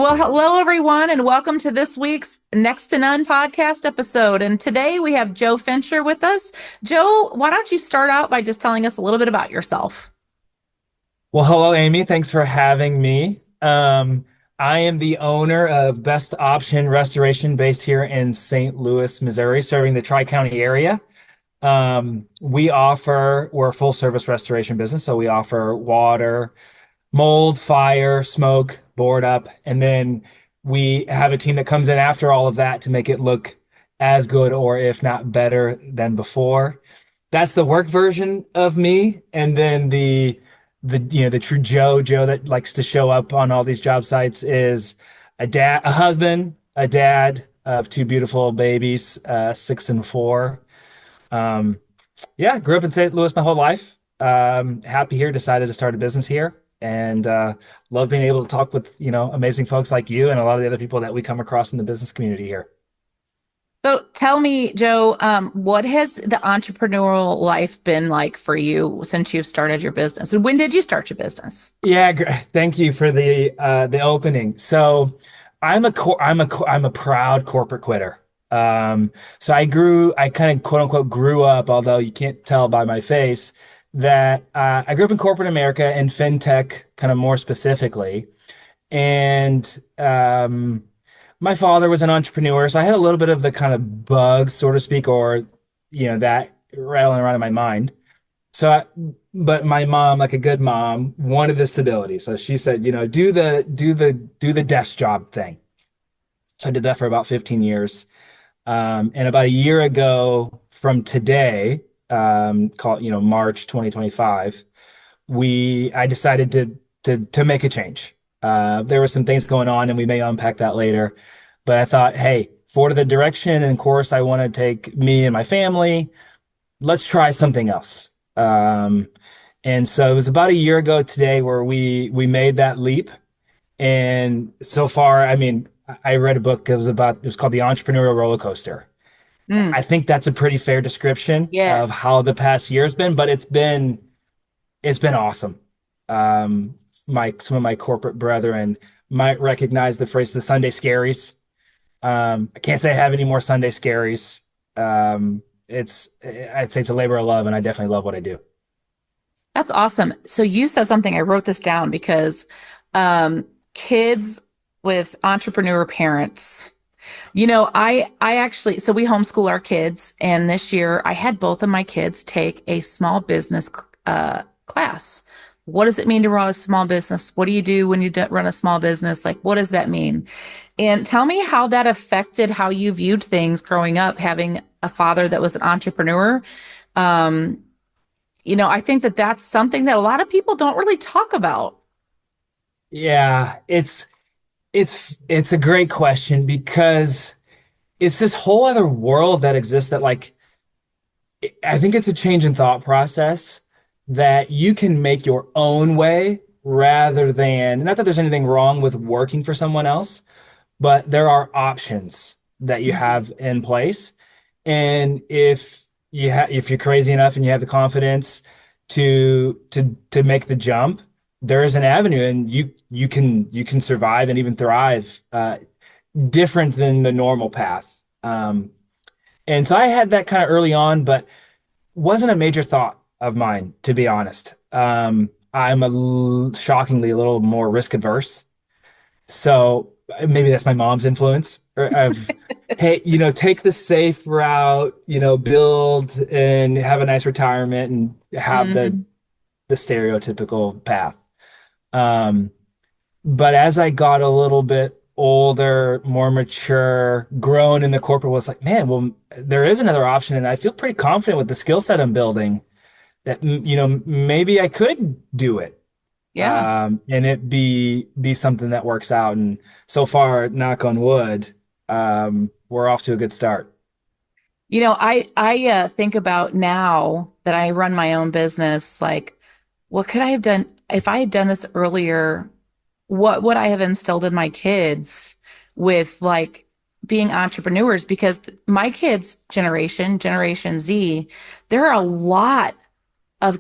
Well, hello everyone, and welcome to this week's Next to None podcast episode. And today we have Joe Fincher with us. Joe, why don't you start out by just telling us a little bit about yourself? Well, hello, Amy. Thanks for having me. I am the owner of Best Option Restoration based here in St. Louis, Missouri, serving the Tri-County area. We're a full service restoration business. So we offer water, mold, fire, smoke, board up, and then we have a team that comes in after all of that to make it look as good or if not better than before. That's the work version of me. And then the true Joe that likes to show up on all these job sites is a husband, a dad of two beautiful babies, 6 and 4. Um, yeah, grew up in St. Louis my whole life. Happy here, decided to start a business here, and love being able to talk with amazing folks like you and a lot of the other people that we come across in the business community here. So tell me, Joe, what has the entrepreneurial life been like for you since you've started your business? And when did you start your business? Yeah, thank you for the opening. So I'm a proud corporate quitter. So I kind of quote unquote grew up, although you can't tell by my face, that I grew up in corporate America and fintech, kind of more specifically. And my father was an entrepreneur, so I had a little bit of the kind of bug, so to speak, or that rattling around in my mind. So, but my mom, like a good mom, wanted the stability. So she said, do the desk job thing. So I did that for about 15 years. And about a year ago from today, call it, March 2025, I decided to make a change. There were some things going on, and we may unpack that later. But I thought, hey, for the direction and course I want to take me and my family, let's try something else. And so it was about a year ago today where we made that leap. And so far, I mean, I read a book. It was called The Entrepreneurial Roller Coaster. Mm, I think that's a pretty fair description of yes. how the past year's been, but it's been awesome. Some of my corporate brethren might recognize the phrase the Sunday scaries. I can't say I have any more Sunday scaries. I'd say it's a labor of love, and I definitely love what I do. That's awesome. So you said something, I wrote this down because um, kids with entrepreneur parents. I actually, so we homeschool our kids, and this year I had both of my kids take a small business class. What does it mean to run a small business? What do you do when you run a small business? Like, what does that mean? And tell me how that affected how you viewed things growing up, having a father that was an entrepreneur. Um, I think that that's something that a lot of people don't really talk about. Yeah, it's a great question because it's this whole other world that exists that I think it's a change in thought process that you can make your own way rather than, not that there's anything wrong with working for someone else, but there are options that you Mhm. have in place. And if you're crazy enough and you have the confidence to make the jump, there is an avenue, and you can survive and even thrive different than the normal path. And so I had that kind of early on, but wasn't a major thought of mine, to be honest. I'm shockingly a little more risk adverse. So maybe that's my mom's influence or of, hey, take the safe route, build and have a nice retirement and have the Mhm. the stereotypical path. Um, but as I got a little bit older, more mature, grown in the corporate was like, man, well, there is another option, and I feel pretty confident with the skill set I'm building that maybe I could do it, Yeah. and it be something that works out. And so far, knock on wood, we're off to a good start. I think about now that I run my own business, like what could I have done if I had done this earlier? What would I have instilled in my kids with like being entrepreneurs? Because my kids' generation, Generation Z, there are a lot of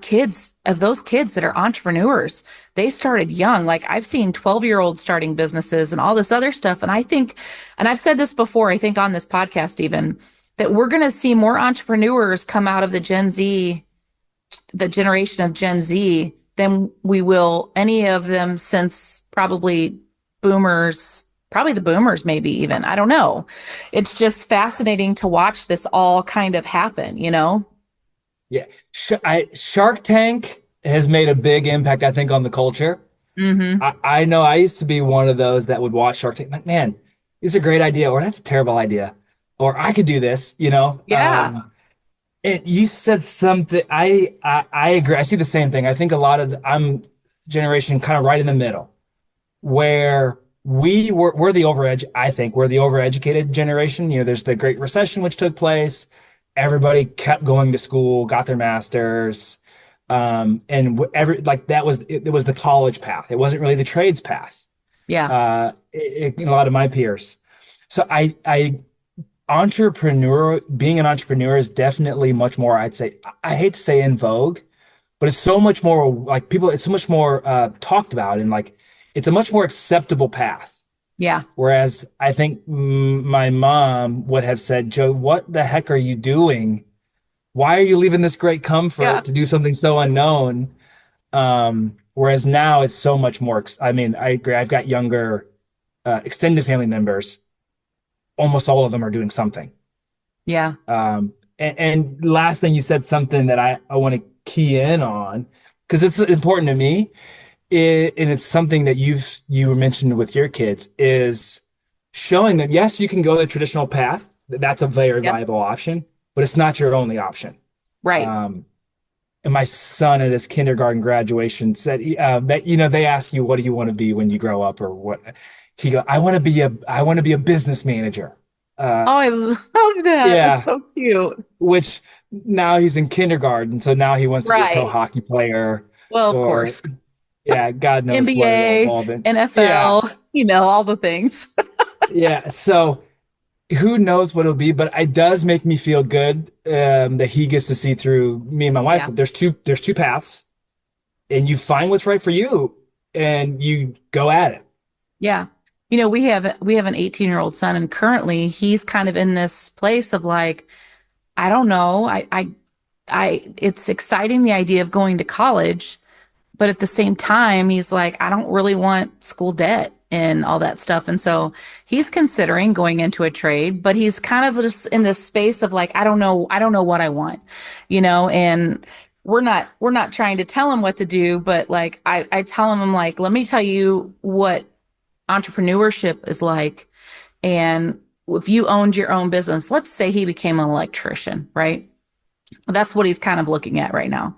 those kids that are entrepreneurs. They started young. Like I've seen 12-year-olds starting businesses and all this other stuff. And I think, and I've said this before, I think on this podcast even, that we're going to see more entrepreneurs come out of the generation of Gen Z than we will any of them since probably boomers, probably the boomers, maybe even. I don't know. It's just fascinating to watch this all kind of happen, you know? Yeah. Shark Tank has made a big impact, I think, on the culture. Hmm. I know I used to be one of those that would watch Shark Tank, like, man, it's a great idea, or that's a terrible idea, or I could do this, you know? Yeah. And you said something, I agree. I see the same thing. I think a lot of I'm generation kind of right in the middle, where we're the I think we're the overeducated generation. You know, there's the Great Recession which took place. Everybody kept going to school, got their masters, and every like that was it was the college path. It wasn't really the trades path. Yeah. A lot of my peers. So I being an entrepreneur is definitely much more, I'd say, I hate to say in vogue, but it's so much more like people, it's so much more talked about, and like it's a much more acceptable path. Yeah. Whereas I think my mom would have said, Joe, what the heck are you doing? Why are you leaving this great Yeah. comfort to do something so unknown? Whereas now it's so much more. I mean, I agree. I've got younger extended family members. Almost all of them are doing something. Yeah. And last thing you said something that I want to key in on because it's important to me, and it's something that you mentioned with your kids is showing them, yes, you can go the traditional path. That's a very Yep. viable option, but it's not your only option. Right. Um, and my son at his kindergarten graduation said that they ask you what do you want to be when you grow up or what he go I want to be a business manager. Uh, Oh, I love that. That's yeah, so cute. which now he's in kindergarten, so now he wants to be a pro Right. hockey player Well, of or course. yeah, God knows what it'll NBA, evolve in. Yeah, NFL, all the things. yeah. So who knows what it'll be, but it does make me feel good that he gets to see through me and my wife Yeah. that there's two paths, and you find what's right for you, and you go at it. Yeah. We have an 18-year-old son, and currently he's kind of in this place of like, I don't know. It's exciting the idea of going to college, but at the same time, he's like, I don't really want school debt and all that stuff. And so he's considering going into a trade, but he's kind of just in this space of like, I don't know what I want, and we're not trying to tell him what to do, but like I tell him, I'm like, let me tell you what entrepreneurship is like. And if you owned your own business, let's say he became an electrician, right? That's what he's kind of looking at right now.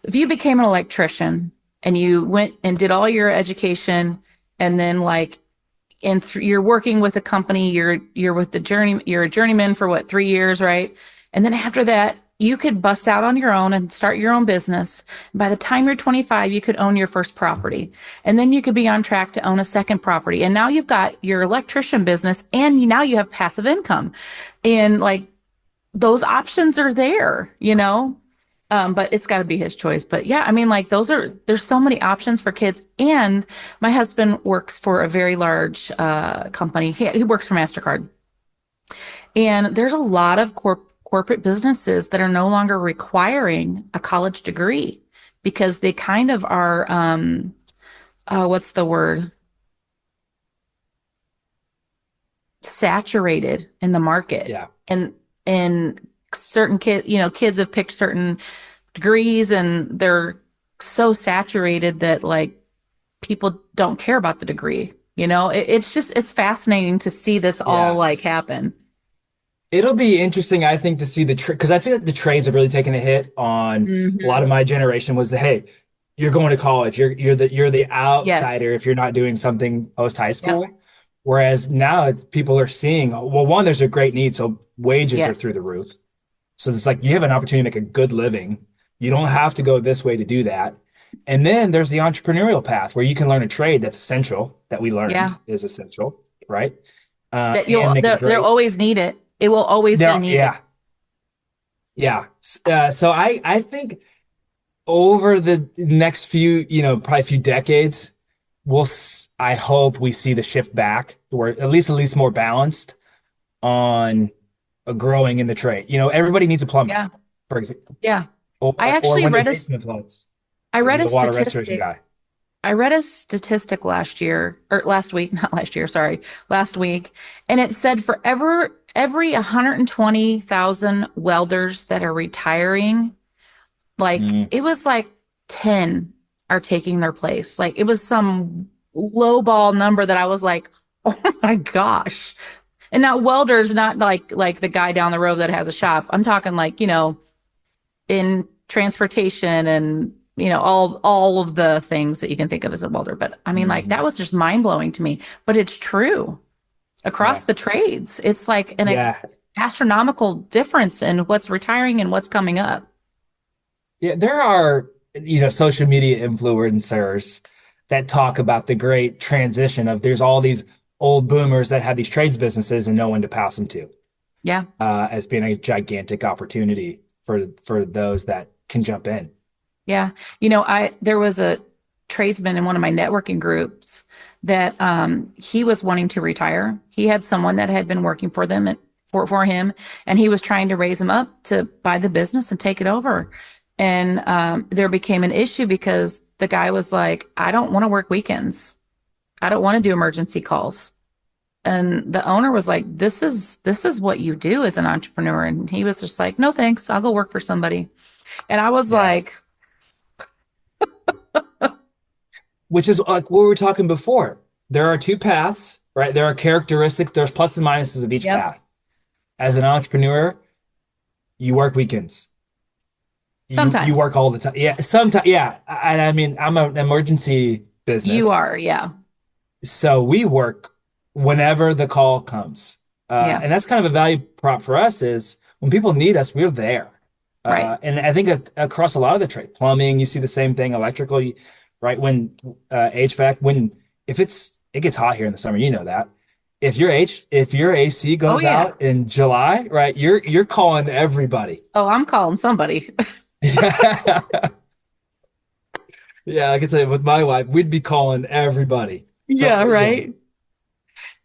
If you became an electrician and you went and did all your education and then like you're working with a company, you're a journeyman for what, 3 years, right? And then after that, you could bust out on your own and start your own business. By the time you're 25, you could own your first property. And then you could be on track to own a second property. And now you've got your electrician business and now you have passive income. And like those options are there, but it's got to be his choice. But yeah, I mean, like there's so many options for kids. And my husband works for a very large company. He works for MasterCard. And there's a lot of corporate businesses that are no longer requiring a college degree because they kind of are, what's the word? Saturated in the market. Yeah. And certain kids have picked certain degrees and they're so saturated that like people don't care about the degree. It's fascinating to see this all Yeah. like happen. It'll be interesting, I think, to see because I feel like the trades have really taken a hit on a lot of Hmm. my generation. Was the hey, you're going to college, you're the Yes. outsider if you're not doing something post high Yep. school. Whereas now people are seeing, well, one, there's a great need, so wages are through Yes. the roof. So it's like you have an opportunity to make a good living. You don't have to go this way to do that. And then there's the entrepreneurial path where you can learn a trade that's essential, that we learned Yeah. is essential, right? That And make it they'll great. always need it. It will always be There, needed. yeah, yeah. So I think over the next few, probably a few decades, I hope we see the shift back where at least more balanced on growing in the trade. Everybody needs a plumber, Yeah. for example, Yeah. I or actually when their read basement floods, I they read need a a water restoration statistic. guy. I read a statistic last year or last week, not last year, sorry, last week, and it said for every 120,000 welders that are retiring, like Mm, it was like 10 are taking their place. Like it was some lowball number that I was like, "Oh my gosh." And now welders, not like the guy down the road that has a shop. I'm talking like, in transportation and all of the things that you can think of as a welder. But I mean, like mhm. that was just mind blowing to me. But it's true across Yeah. the trades. It's like an Yeah. astronomical difference in what's retiring and what's coming up. Yeah. There are, social media influencers that talk about the great transition of there's all these old boomers that have these trades businesses and no one to pass them to, Yeah. as being a gigantic opportunity for those that can jump in. Yeah. There was a tradesman in one of my networking groups that he was wanting to retire. He had someone that had been working for them for him, and he was trying to raise him up to buy the business and take it over. And there became an issue because the guy was like, I don't want to work weekends. I don't want to do emergency calls. And the owner was like, this is what you do as an entrepreneur. And he was just like, no, thanks. I'll go work for somebody. And I was Yeah. like, Which is like what we were talking before. There are two paths, right? There are characteristics, there's plus and minuses of each yep, path. As an entrepreneur, you work weekends. You sometimes. work all the time. Yeah, sometimes. Yeah, and I mean, I'm an emergency You business, are, yeah. so we work whenever the call comes, Yeah, and that's kind of a value prop for us. Is when people need us, we're there. right. And I think across a lot of the trade, plumbing, you see the same thing. Electrical, right? When HVAC, when if it gets hot here in the summer, you know that. If your AC Oh goes yeah. out in July, right? You're calling everybody. Oh, I'm calling somebody. Yeah. Yeah, I can tell you with my wife, we'd be calling everybody. Yeah, So yeah, right.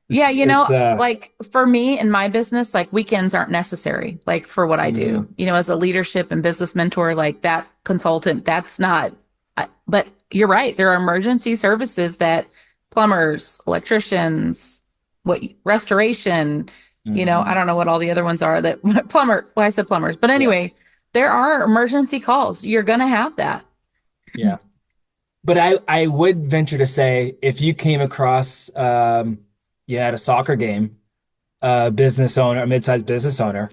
Yeah, it's like for me in my business, like weekends aren't necessary, like for what I do. mhm. As a leadership and business mentor, like that consultant, that's not, but you're right. There are emergency services that plumbers, electricians, restoration, I Mhm. don't know what all the other ones are that well, I said plumbers, but Yeah, anyway, there are emergency calls. You're going to have that. yeah. But I would venture to say if you came across yeah, at a soccer game, a business owner, a mid-sized business owner,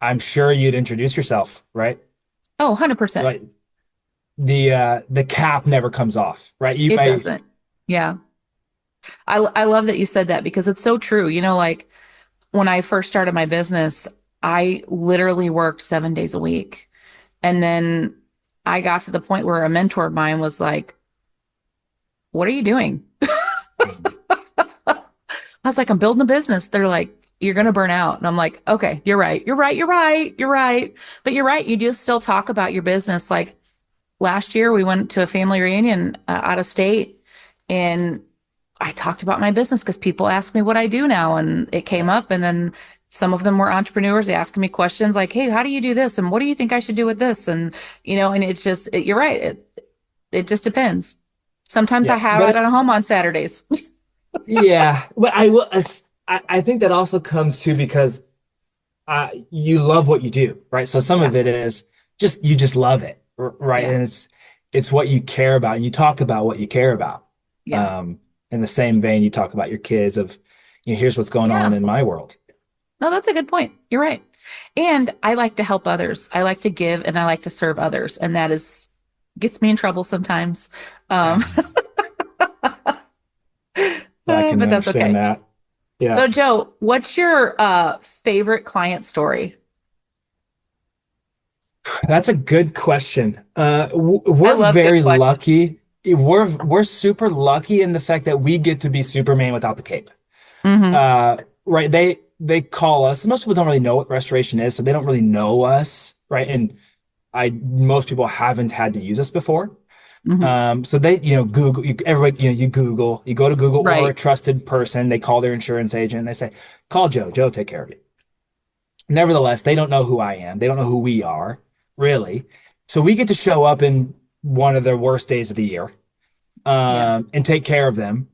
I'm sure you'd introduce yourself, right? Oh, 100%. Right. The cap never comes off, right? You It may doesn't. Yeah. I love that you said that because it's so true. Like when I first started my business, I literally worked 7 days a week. And then I got to the point where a mentor of mine was like, what are you doing? I was like, I'm building a business. They're like, you're going to burn out. And I'm like, okay, you're right. You're right. You're right. You're right. But you're right. You do still talk about your business. Like last year, we went to a family reunion out of state and I talked about my business because people ask me what I do now. And it came yeah, up. And then some of them were entrepreneurs. They asking me questions like, hey, how do you do this? And what do you think I should do with this? And it's just, you're right. It just depends. Sometimes I yeah. have it But at home on Saturdays. yeah, but I will. I think that also comes too because you love what you do, right? So some Yeah. of it is just you just love it, right? Yeah. And it's what you care about, and you talk about what you care about. Yeah. Um, in the same vein, you talk about your kids of, here's what's going on Yeah. in my world. No, that's a good point. You're right. And I like to help others. I like to give and I like to serve others. And that is gets me in trouble sometimes. Um, I can but that's understand okay. that. Yeah, So Joe, what's your favorite client story? that's a good question. I We're love good very questions. lucky. We're super lucky in the fact that we get to be Superman without the cape. Hmm. Right. They call us. Most people don't really know what restoration is, so they don't really know us, right? And I most people haven't had to use us before. Hmm. So they, Google, everybody, you Google, you go to Google or a Right. trusted person, they call their insurance agent and they say, call Joe, Joe, take care of you. Nevertheless, they don't know who I am. They don't know who we are, really. So we get to show up in one of their worst days of the year, Yeah. and take care of them.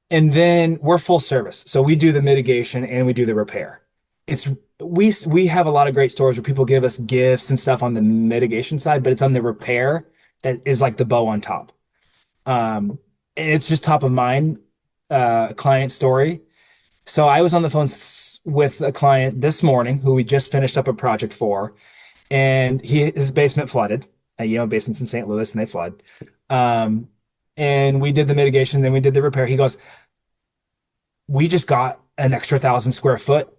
And then we're full service. So we do the mitigation and we do the repair. It's we have a lot of great stories where people give us gifts and stuff on the mitigation side, but it's on the repair that is like the bow on top. Um, and it's just top of mind client story. So I was on the phone with a client this morning who we just finished up a project for, and his basement flooded. Basements in St. Louis and they flood. Um, and we did the mitigation, then we did the repair. He goes, "We just got an extra 1,000 square foot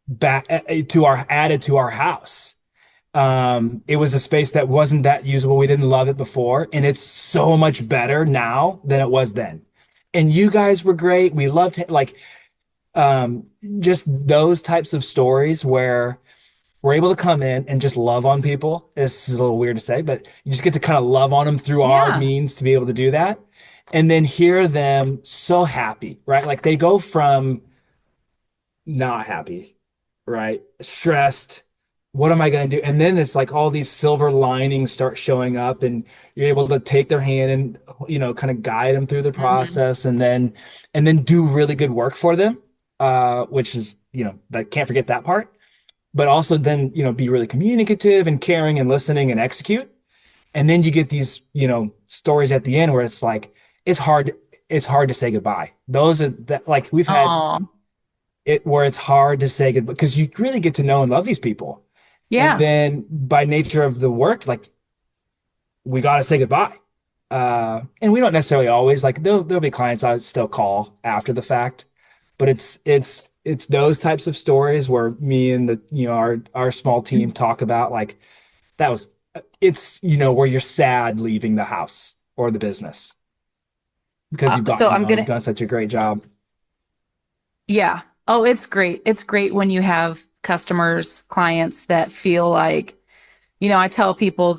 back to our added to our house. It was a space that wasn't that usable. We didn't love it before, and it's so much better now than it was then. And you guys were great. We loved it. Like um, just those types of stories where we're able to come in and just love on people. This is a little weird to say, but you just get to kind of love on them through our Yeah. means to be able to do that, and then hear them so happy, right? Like they go from not happy, right? Stressed. What am I going to do? And then it's like all these silver linings start showing up, and you're able to take their hand and kind of guide them through the Hmm. process, and then do really good work for them, which is that can't forget that part. But also then be really communicative and caring and listening and execute. And then you get these stories at the end where it's like it's hard to say goodbye. Those are that like we've had Oh, it where it's hard to say goodbye because you really get to know and love these people. And yeah. then by nature of the work, like we got to say goodbye. And we don't necessarily always like there'll be clients I still call after the fact, but it's those types of stories where me and the our small team talk about like that was it's where you're sad leaving the house or the business because So I'm you've gonna, done such a great job. yeah. Oh, it's great. It's great when you have customers, clients that feel like, I tell people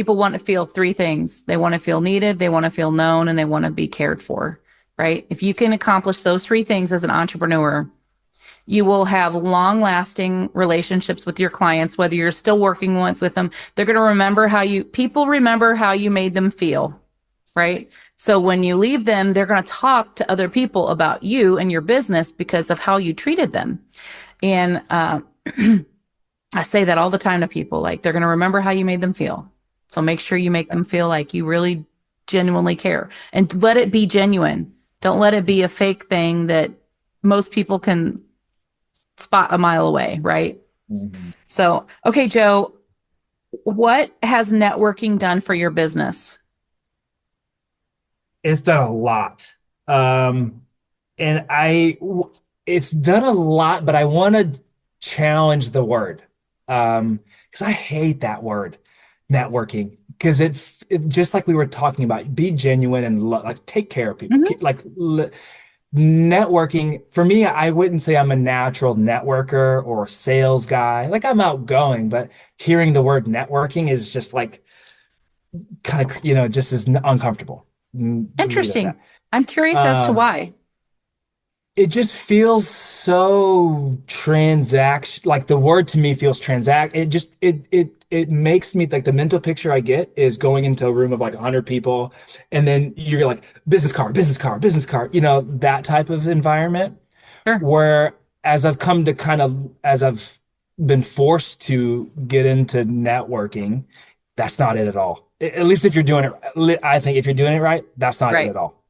want to feel three things. They want to feel needed, they want to feel known, and they want to be cared for, right? If you can accomplish those three things as an entrepreneur, you will have long lasting relationships with your clients, whether you're still working with them. They're going to people remember how you made them feel, right? So when you leave them, they're going to talk to other people about you and your business because of how you treated them. And I say that all the time to people, like they're going to remember how you made them feel. So make sure you make them feel like you really genuinely care and let it be genuine. Don't let it be a fake thing that most people can spot a mile away, right? Mhm. So, okay, Joe, what has networking done for your business? It's done a lot. Um, and it's done a lot, but I want to challenge the word. Because I hate that word, networking, because it just like we were talking about, be genuine and like take care of people. Hmm. Networking for me, I wouldn't say I'm a natural networker or a sales guy. Like I'm outgoing, but hearing the word networking is just like kind of, just as uncomfortable. Leave it at Interesting. that. I'm curious as to Um, why. it just feels so transaction like the word to me feels transact it makes me like the mental picture I get is going into a room of like 100 people and then you're like business card business card business card that type of environment Sure. where as I've been forced to get into networking, that's not it at all. At least if you're doing it, I think if you're doing it right, that's not it Right. at all.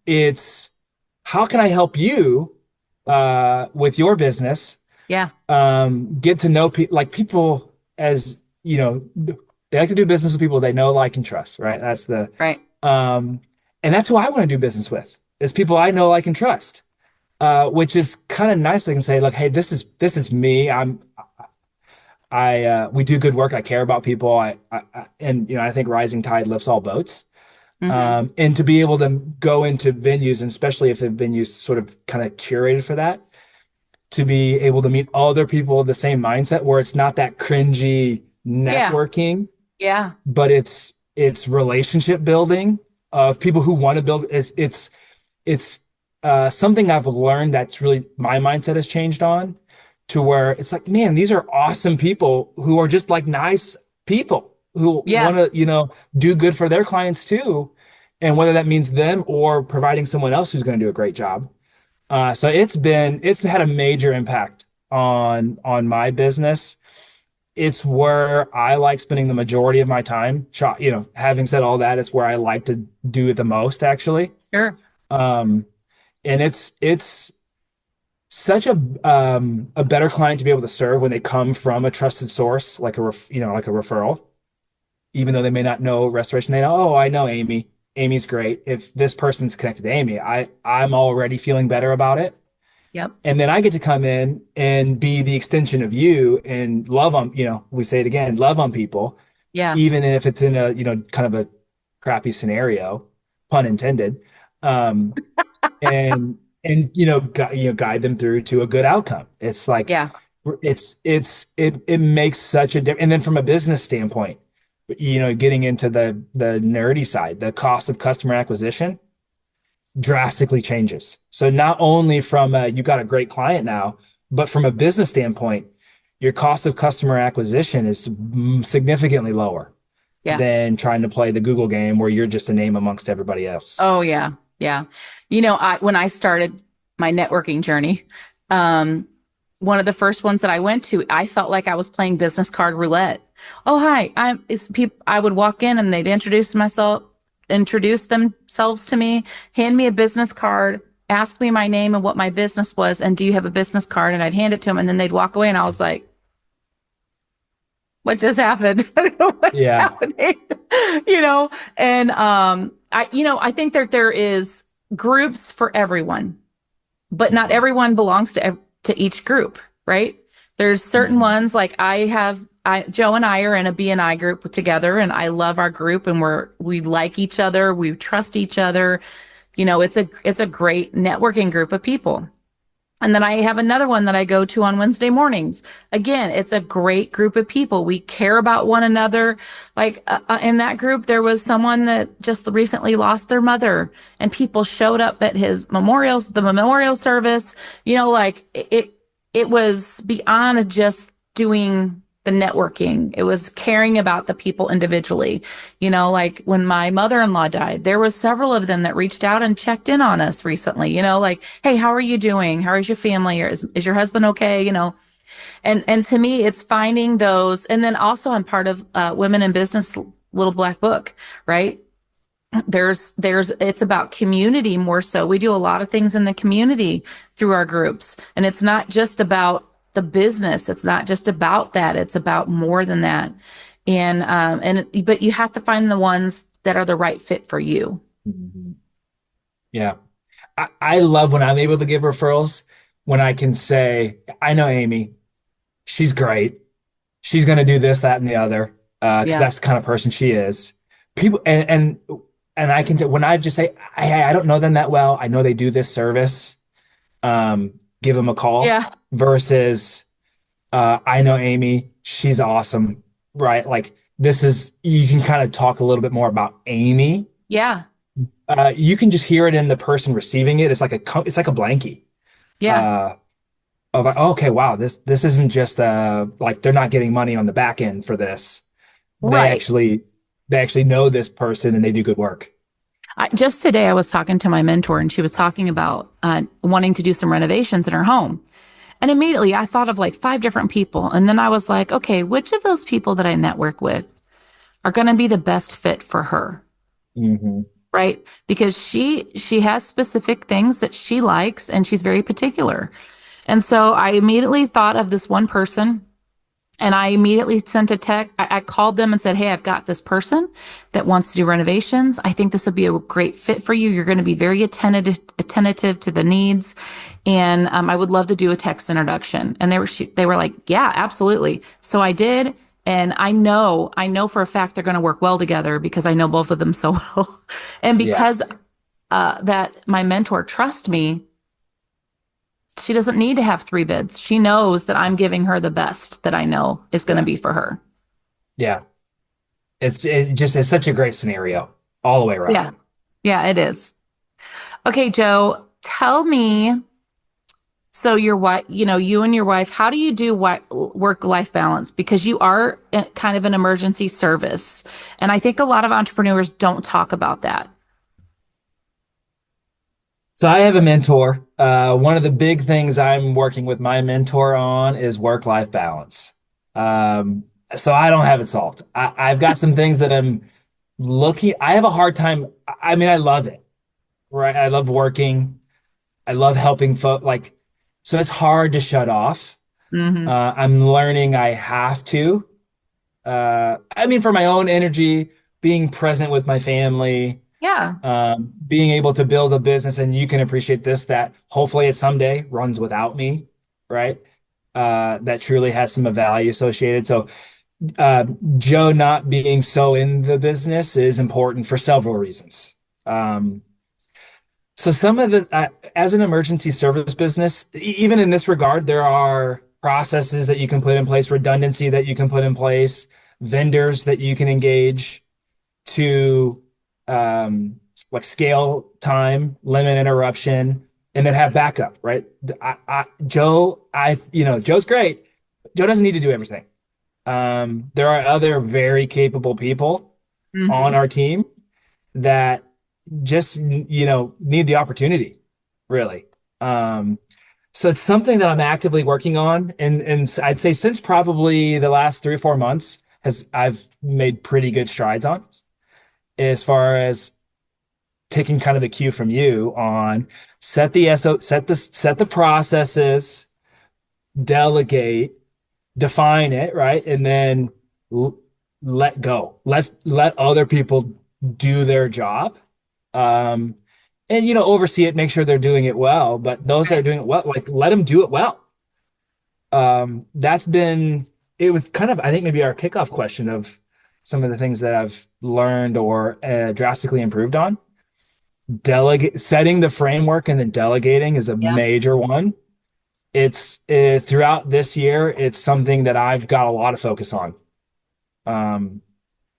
It's how can I help you with your business? Yeah. Get to know people like people as they like to do business with people they know, like, and trust, right? Right. Um, and that's who I want to do business with, is people I know, like, and trust. Which is kind of nice. I can say, like, hey, this is me. We do good work. I care about people. And I think rising tide lifts all boats. Hmm. And to be able to go into venues, and especially if the venues sort of kind of curated for that, to be able to meet other people of the same mindset where it's not that cringy. Yeah. networking, Yeah. but it's relationship building of people who want to build. It's something I've learned that's really my mindset has changed on to where it's like, man, these are awesome people who are just like nice people who Yeah. want to, do good for their clients too. And whether that means them or providing someone else who's going to do a great job. So it's had a major impact on my business. It's where I like spending the majority of my time. Having said all that, it's where I like to do it the most, actually. Sure. Um, and it's such a better client to be able to serve when they come from a trusted source, like like a referral. Even though they may not know restoration, they know, oh, I know Amy. Amy's great. If this person's connected to Amy, I'm already feeling better about it. Yep. And then I get to come in and be the extension of you and love on, we say it again, love on people, Yeah. even if it's in a, kind of a crappy scenario, pun intended. Um, and guide them through to a good outcome. It's like Yeah. it makes such a difference. And then from a business standpoint, getting into the nerdy side, the cost of customer acquisition drastically changes. So not only from you got a great client now, but from a business standpoint, your cost of customer acquisition is significantly lower Yeah. than trying to play the Google game where you're just a name amongst everybody else. Oh yeah. Yeah. When I started my networking journey, um, one of the first ones that I went to, I felt like I was playing business card roulette. Oh, hi. I would walk in and they'd introduce themselves to me, hand me a business card, ask me my name and what my business was, and do you have a business card? And I'd hand it to them and then they'd walk away and I was like, what just happened? I don't know what's Yeah. happening, you know? And I think that there is groups for everyone, but not Mhm. everyone belongs to each group, right? There's certain Mhm. ones like Joe and I are in a BNI group together, and I love our group, and we like each other, we trust each other. It's a great networking group of people. And then I have another one that I go to on Wednesday mornings. Again, it's a great group of people. We care about one another. Like in that group, there was someone that just recently lost their mother, and people showed up at the memorial service. Like it was beyond just doing the networking. It was caring about the people individually. Like when my mother-in-law died, there was several of them that reached out and checked in on us recently, like, hey, how are you doing? How is your family? Or is your husband okay? And to me, it's finding those. And then also I'm part of Women in Business Little Black Book, right? It's about community more so. We do a lot of things in the community through our groups. And it's not just about the business. It's not just about that. It's about more than that. But you have to find the ones that are the right fit for you. Mhm. Yeah. I love when I'm able to give referrals when I can say, I know Amy, she's great. She's going to do this, that, and the other, because Yeah. that's the kind of person she is. People and I can when I just say I don't know them that well. I know they do this service. Give them a call Yeah. versus I know Amy. She's awesome, right? Like this is you can kind of talk a little bit more about Amy. Yeah. You can just hear it in the person receiving it. It's like a blankie. Yeah. Uh, of like, oh, okay, wow, this isn't just like they're not getting money on the back end for this. They Right. actually they actually know this person and they do good work. Just today, I was talking to my mentor, and she was talking about wanting to do some renovations in her home. And immediately I thought of like five different people. And then I was like, okay, which of those people that I network with are going to be the best fit for her? Hmm. Right? Because she has specific things that she likes and she's very particular. And so I immediately thought of this one person. And I immediately sent a text. I called them and said, hey, I've got this person that wants to do renovations. I think this would be a great fit for you. You're going to be very attentive to the needs. And I would love to do a text introduction. And they were like, yeah, absolutely. So I did. And I know for a fact they're going to work well together because I know both of them so well. And Yeah, because that my mentor trusts me, she doesn't need to have three bids. She knows that I'm giving her the best that I know is going to yeah. be for her. Yeah. It's such a great scenario all the way around. Yeah. Yeah, it is. Okay, Joe, tell me, so your wife, you and your wife, how do you do what work-life balance? Because you are kind of an emergency service. And I think a lot of entrepreneurs don't talk about that. So I have a mentor. One of the big things I'm working with my mentor on is work-life balance. Um, so I don't have it solved. I've got some things that I'm looking. I have a hard time. I mean, I love it, right? I love working. I love helping folks. Like, so it's hard to shut off. Hmm. I'm learning I have to. I mean, for my own energy, being present with my family, Yeah. being able to build a business, and you can appreciate this, that hopefully it someday runs without me, right? That truly has some value associated. So, uh, Joe not being so in the business is important for several reasons. Um, so some of the as an emergency service business, even in this regard, there are processes that you can put in place, redundancy that you can put in place, vendors that you can engage to um, like scale time, limit interruption, and then have backup, right? Joe's great. Joe doesn't need to do everything. There are other very capable people on Hmm. our team that just need the opportunity, really. Um, so it's something that I'm actively working on, and I'd say since probably the last 3 or 4 months has I've made pretty good strides on as far as taking kind of the cue from you on set the processes, delegate, define it, right? And then l let go. Let other people do their job. Um, and oversee it, make sure they're doing it well, but those that are Right. doing it well, like let them do it well. That's been it was kind of I think maybe our kickoff question of some of the things that I've learned or drastically improved on. Delegate setting the framework and then delegating is a Yeah. major one. It's throughout this year, it's something that I've got a lot of focus on um,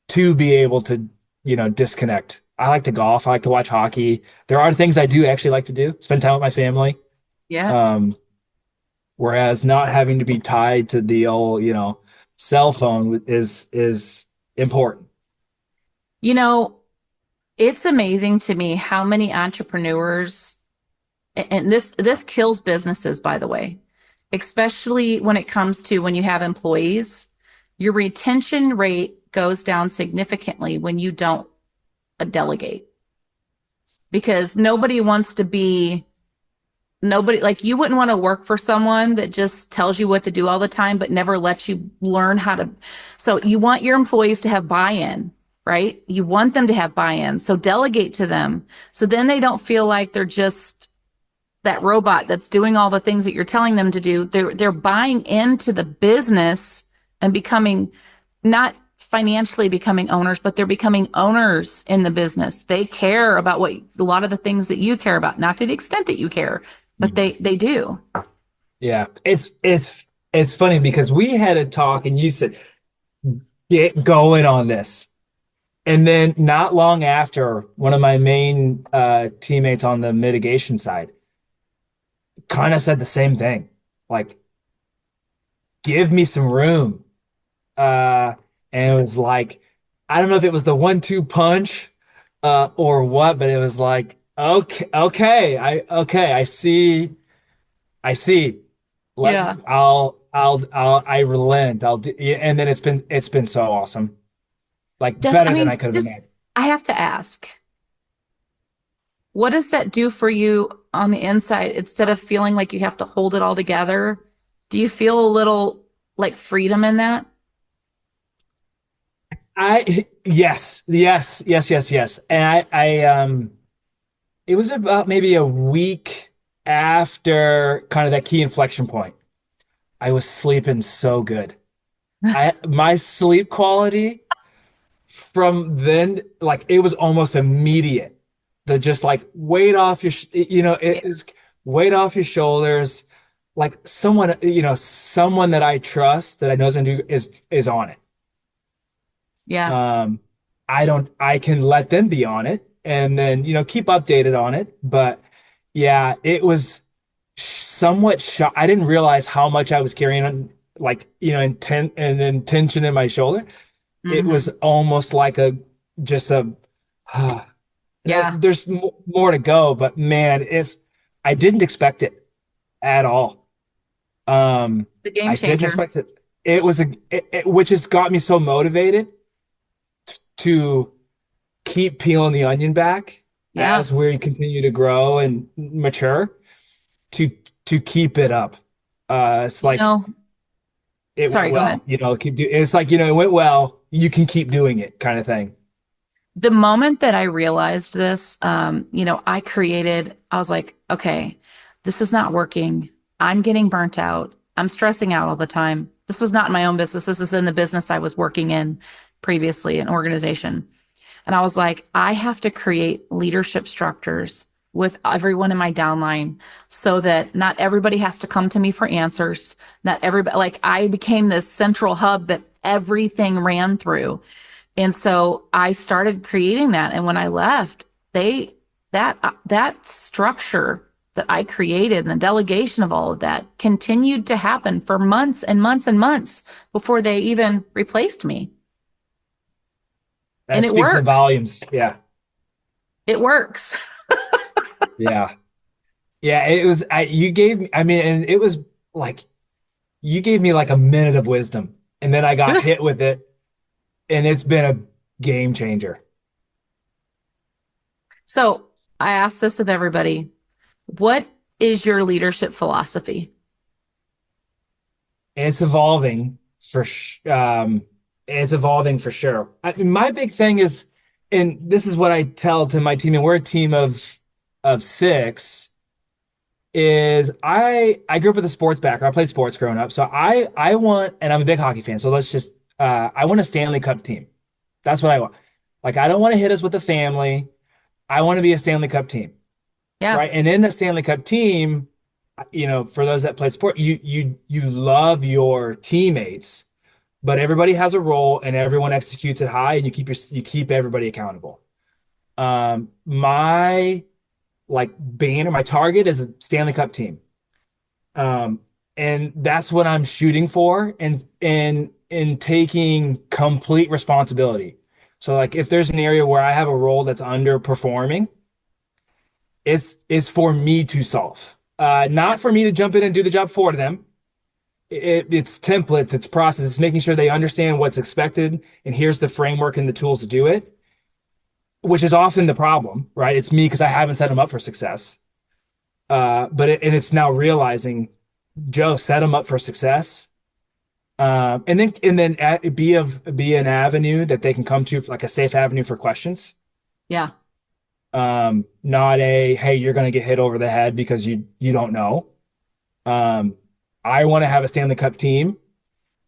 to be able to, disconnect. I like to golf. I like to watch hockey. There are things I do actually like to do, spend time with my family. Yeah. Um, whereas not having to be tied to the old, cell phone is important. You know, it's amazing to me how many entrepreneurs, and this kills businesses, by the way, especially when it comes to when you have employees. Your retention rate goes down significantly when you don't delegate because nobody, like, you wouldn't want to work for someone that just tells you what to do all the time but never lets you learn how to. So you want your employees to have buy-in, right? You want them to have buy-in, so delegate to them, so then they don't feel like they're just that robot that's doing all the things that you're telling them to do. They're buying into the business and becoming, not financially becoming owners, but they're becoming owners in the business. They care about what a lot of the things that you care about, not to the extent that you care, but Mhm. they do. Yeah, it's funny because we had a talk and you said get going on this. And then not long after, one of my main teammates on the mitigation side kind of said the same thing. Like, give me some room. Uh, and it was like, I don't know if it was the 1-2 punch or what, but it was like, okay, I see. Let Yeah. I relent. I'll do, yeah, and then it's been so awesome. Like Just, I better than I mean, could have just, imagined. I have to ask, what does that do for you on the inside instead of feeling like you have to hold it all together? Do you feel a little like freedom in that? Yes. And it was about maybe a week after kind of that key inflection point. I was sleeping so good. My sleep quality from then, like it was almost immediate. The just like weight off your, Yeah. it is weight off your shoulders. Like someone that I trust that I know is gonna do is on it. Yeah. Um, I can let them be on it and then, keep updated on it. But yeah, it was somewhat I didn't realize how much I was carrying on, like, and then tension in my shoulder. It was Hmm. almost like just a, Yeah. there's more to go, but man, if I didn't expect it at all. The game I didn't changer. expect it. It was which has got me so motivated to keep peeling the onion back Yeah. as we continue to grow and mature to to keep it up. It's You like know, it went sorry, go ahead. well, it's like, it went well, you can keep doing it kind of thing. The moment that I realized this, I was like, okay, this is not working. I'm getting burnt out. I'm stressing out all the time. This was not in my own business. This is in the business I was working in previously, an organization. And I was like, I have to create leadership structures with everyone in my downline so that not everybody has to come to me for answers. Not everybody, like I became this central hub that everything ran through. And so I started creating that. And when I left, that structure that I created and the delegation of all of that continued to happen for months and months and months before they even replaced me. And That it speaks in works. volumes. Yeah. It works. Yeah. Yeah, it was you gave me, I mean, and it was like you gave me like a minute of wisdom and then I got hit with it and it's been a game changer. So I ask this of everybody. What is your leadership philosophy? It's evolving for sh it's evolving for sure. I mean, my big thing is, and this is what I tell to my team, and we're a team of six, is I grew up with a sports background. I played sports growing up. So I want, and I'm a big hockey fan, so let's just I want a Stanley Cup team. That's what I want. Like I don't want to hit us with a family. I want to be a Stanley Cup team, Yeah. right? And in the Stanley Cup team, for those that play sport, you love your teammates, but everybody has a role and everyone executes it high, and you keep everybody accountable. My like banner, my target is a Stanley Cup team, um, and that's what I'm shooting for, and taking complete responsibility. So like if there's an area where I have a role that's underperforming, it's for me to solve. Yeah. Not for me to jump in and do the job for them. It's templates, it's process, it's making sure they understand what's expected, and here's the framework and the tools to do it, which is often the problem, right? It's me because I haven't set them up for success. And it's now realizing, Joe, set them up for success, and then be an avenue that they can come to, like a safe avenue for questions. Yeah. Not a hey, you're going to get hit over the head because you don't know. Um, I want to have a Stanley Cup team,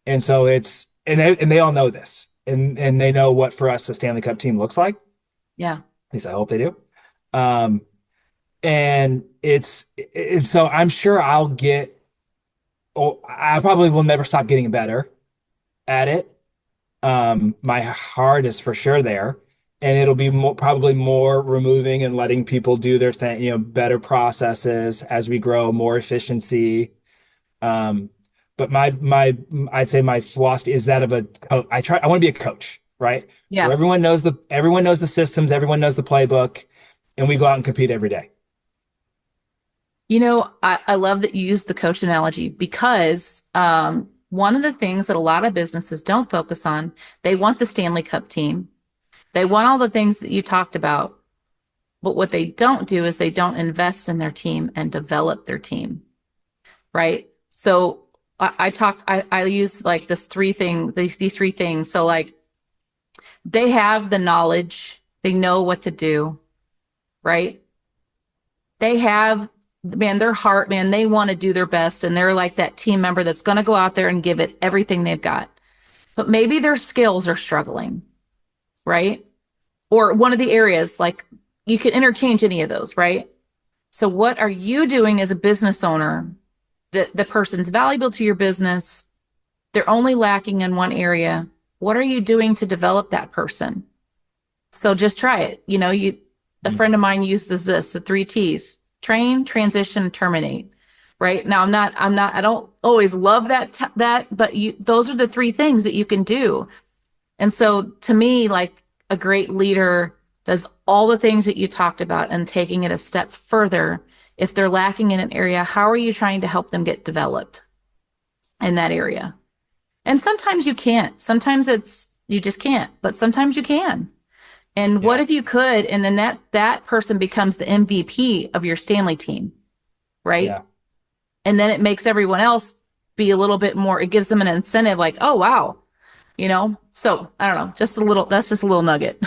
and so and they all know this, and they know what for us a Stanley Cup team looks like. At Yeah. least I hope they do. Um, and so I'm sure I'll get. Oh, I probably will never stop getting better at it. My heart is for sure there, and it'll be probably more removing and letting people do their thing, better processes as we grow, more efficiency. Um, but I'd say my philosophy is that of I want to be a coach, right? Where Yeah. everyone knows the systems, everyone knows the playbook, and we go out and compete every day. I love that you used the coach analogy because one of the things that a lot of businesses don't focus on, they want the Stanley Cup team. They want all the things that you talked about. But what they don't do is they don't invest in their team and develop their team, right? So I use like these three things. So like they have the knowledge, they know what to do, right? They have, man, their heart, man, they want to do their best. And they're like that team member that's going to go out there and give it everything they've got. But maybe their skills are struggling, right? Or one of the areas, like you can interchange any of those, right? So what are you doing as a business owner that the person's valuable to your business? They're only lacking in one area. what are you doing to develop that person? So just try it. A Mm. friend of mine uses this, the three T's: train, transition, terminate. Right now, I don't always love but those are the three things that you can do. And so to me, like a great leader does all the things that you talked about and taking it a step further. If they're lacking in an area, how are you trying to help them get developed in that area? And sometimes you can't. Sometimes you just can't, but sometimes you can. And what Yeah. if you could, and then that person becomes the MVP of your Stanley team, right? Yeah. And then it makes everyone else be a little bit more, it gives them an incentive like, oh wow, So I don't know, that's just a little nugget.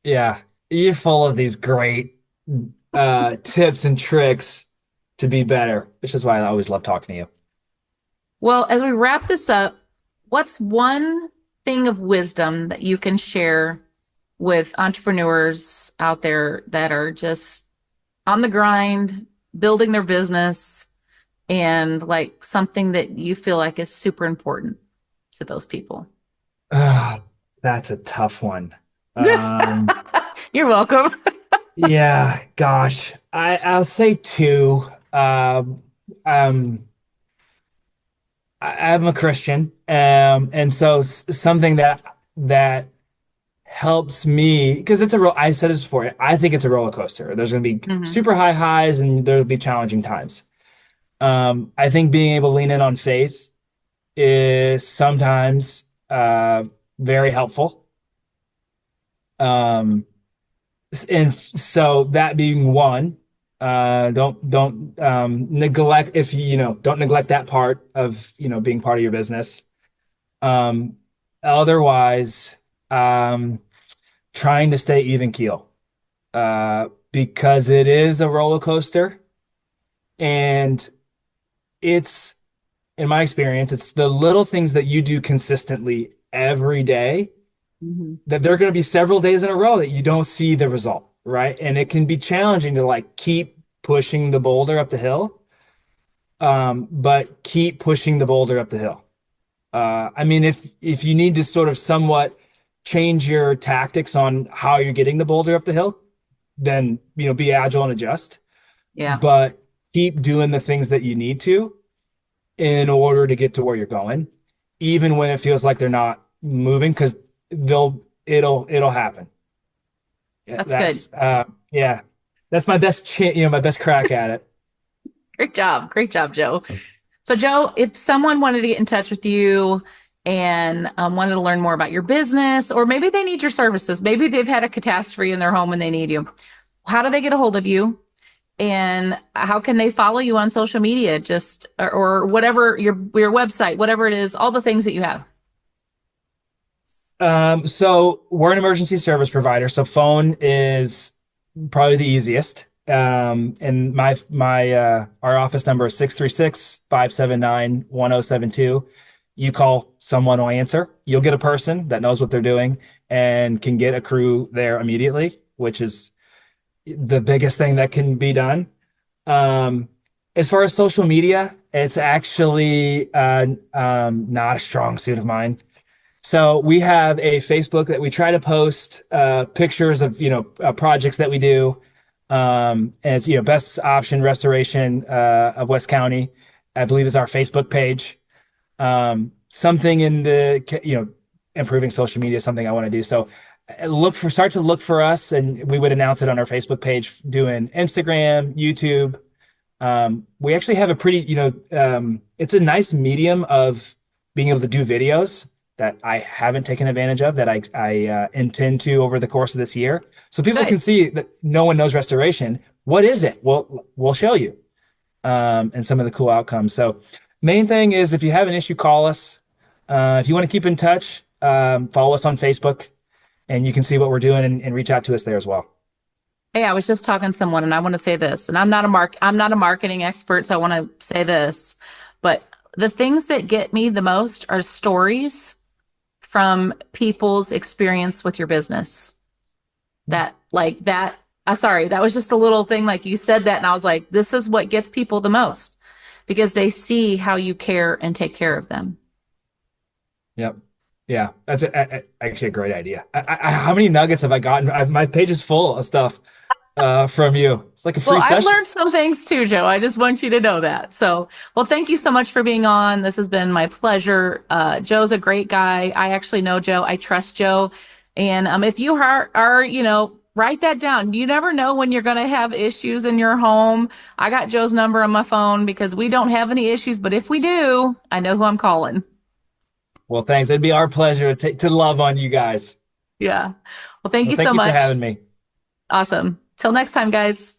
Yeah. You're full of these great tips and tricks to be better, which is why I always love talking to you. Well, as we wrap this up, what's one thing of wisdom that you can share with entrepreneurs out there that are just on the grind, building their business, and like something that you feel like is super important to those people? Ah, that's a tough one. Um, You're welcome. yeah, gosh, I'll say two. Um, I'm a Christian, and so something that helps me because it's a real. I said this before. I think it's a roller coaster. There's going to be Hmm. super high highs, and there'll be challenging times. I think being able to lean in on faith is sometimes very helpful. Um, and so that being one, don't neglect if don't neglect that part of being part of your business. Um, otherwise, um, trying to stay even keel because it is a roller coaster, and it's in my experience, it's the little things that you do consistently every day Hmm. that there are going to be several days in a row that you don't see the result, right? And it can be challenging to like keep pushing the boulder up the hill, but keep pushing the boulder up the hill. I mean, if you need to sort of somewhat change your tactics on how you're getting the boulder up the hill, then be agile and adjust, Yeah, but keep doing the things that you need to in order to get to where you're going, even when it feels like they're not moving, because it'll happen. Yeah, that's good. yeah, that's my best my best crack at it. Great job. Great job, Joe. So, Joe, if someone wanted to get in touch with you and wanted to learn more about your business, or maybe they need your services, maybe they've had a catastrophe in their home and they need you, how do they get a hold of you? And how can they follow you on social media? Or whatever your website, whatever it is, all the things that you have. So we're an emergency service provider, so phone is probably the easiest. And my our office number is 636-579-1072. You call, someone will answer. You'll get a person that knows what they're doing and can get a crew there immediately, which is the biggest thing that can be done. Um, as far as social media, it's actually not a strong suit of mine. So we have a Facebook that we try to post pictures of projects that we do, and it's best option restoration of West County, I believe is our Facebook page. Something in the improving social media is something I want to do. So start to look for us, and we would announce it on our Facebook page, doing Instagram, YouTube. We actually have a pretty, it's a nice medium of being able to do videos that I haven't taken advantage of that I intend to over the course of this year. So people Good. can see that no one knows restoration. What is it? Well, we'll show you and some of the cool outcomes. So main thing is if you have an issue, call us. If you want to keep in touch, follow us on Facebook and you can see what we're doing and reach out to us there as well. Hey, I was just talking to someone and I want to say this, and I'm not a marketing expert, so I want to say this, but the things that get me the most are stories from people's experience with your business. That like that sorry, that was just a little thing like you said that and I was like, this is what gets people the most because they see how you care and take care of them. Yep. Yeah, that's actually a great idea. How many nuggets have I gotten? My page is full of stuff from you. It's like a Well, free I've learned sessions. some things too, Joe. I just want you to know that. So, well, thank you so much for being on. This has been my pleasure. Joe's a great guy. I actually know Joe. I trust Joe. And if you write that down. You never know when you're going to have issues in your home. I got Joe's number on my phone because we don't have any issues, but if we do, I know who I'm calling. Well, thanks. It'd be our pleasure to love on you guys. Yeah. Well, thank Well, you thank so you for much. having me. Awesome. Till next time, guys.